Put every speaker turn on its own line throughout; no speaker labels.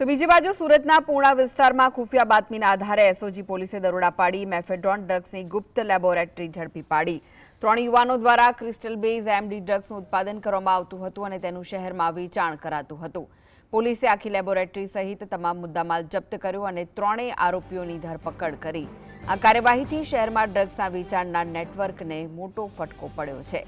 તો બીજી બાજુ સુરતના પૂર્ણા વિસ્તારમાં ખુફિયા બાતમીના આધારે એસઓજી પોલીસે દરોડા પાડી મેફેડ્રોન ડ્રગ્સની ગુપ્ત લેબોરેટરી ઝડપી પાડી। 3 યુવાનો દ્વારા ક્રિસ્ટલ બેઝ એમડી ડ્રગ્સનું ઉત્પાદન કરવામાં આવતું હતું અને તેનું શહેરમાં વેચાણ કરાતું હતું। પોલીસે આખી લેબોરેટરી સહિત તમામ મુદ્દામાલ જપ્ત કર્યો અને 3 આરોપીઓની ધરપકડ કરી। આ કાર્યવાહીથી શહેરમાં ડ્રગ્સના વેચાણના નેટવર્કને મોટો ફટકો પડ્યો છે।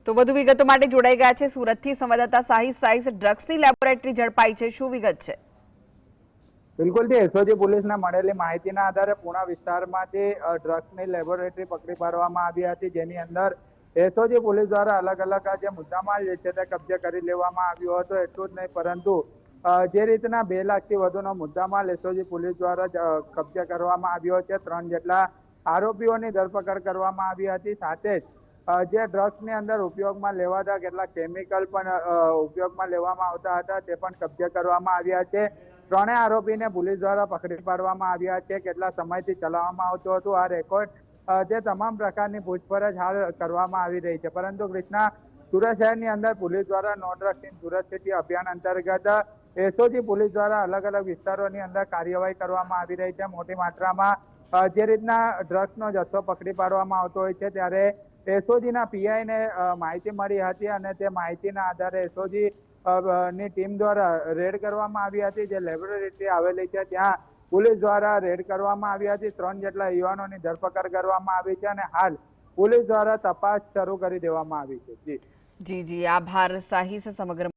તો વધુ વિગતો માટે જોડાઈ ગયા છે સુરતથી સંવાદદાતા સાહિસ। ડ્રગ્સની લેબોરેટરી ઝડપાઈ છે, શું વિગત છે?
બિલકુલ, એસઓજી પોલીસને મળેલી માહિતીના આધારે પૂર્ણા વિસ્તારમાંથી ડ્રગ્સની લેબોરેટરી પકડી પાડવામાં આવી હતી, જેની અંદર એસઓજી પોલીસ દ્વારા અલગ અલગ જે મુદ્દામાલ છે તે કબજે કરી લેવામાં આવ્યો હતો। એટલું જ નહીં પરંતુ જે રીતના 2 લાખથી વધુનો મુદ્દામાલ એસઓજી પોલીસ દ્વારા કબજે કરવામાં આવ્યો છે। 3 જેટલા આરોપીઓની ધરપકડ કરવામાં આવી હતી। સાથે જ જે ડ્રગ્સની અંદર ઉપયોગમાં લેવાતા કેટલાક કેમિકલ પણ ઉપયોગમાં લેવામાં આવતા હતા તે પણ કબજે કરવામાં આવ્યા છે। 3 આરોપીને પોલીસ દ્વારા પકડી પાડવામાં આવ્યા છે। કેટલા સમયથી ચલાવવામાં આવતું હતું આ રેકોર્ડ, તે તમામ પ્રકારની પૂછપરછ હાલ કરવામાં આવી રહી છે। પરંતુ કૃષ્ણા, સુરત શહેરની અંદર પોલીસ દ્વારા no drugs in Surat city અભિયાન અંતર્ગત એસઓજી પોલીસ દ્વારા અલગ અલગ વિસ્તારોની અંદર કાર્યવાહી કરવામાં આવી રહી છે। મોટી માત્રામાં જે રીતના ડ્રગ્સનો જથ્થો પકડી પાડવામાં આવતો હોય છે ત્યારે એસઓજીના પીઆઈને માહિતી મળી હતી અને તે માહિતીના આધારે એસઓજી ની ટીમ દ્વારા રેડ કરવામાં આવી હતી। જે લેબોરેટરી આવેલી છે ત્યાં પોલીસ દ્વારા રેડ કરવામાં આવી હતી। 3 જેટલા યુવાનોની ધરપકડ કરવામાં આવી છે અને હાલ પોલીસ દ્વારા તપાસ શરૂ કરી દેવામાં આવી છે।
જી, આભાર સાહિસ સમગ્ર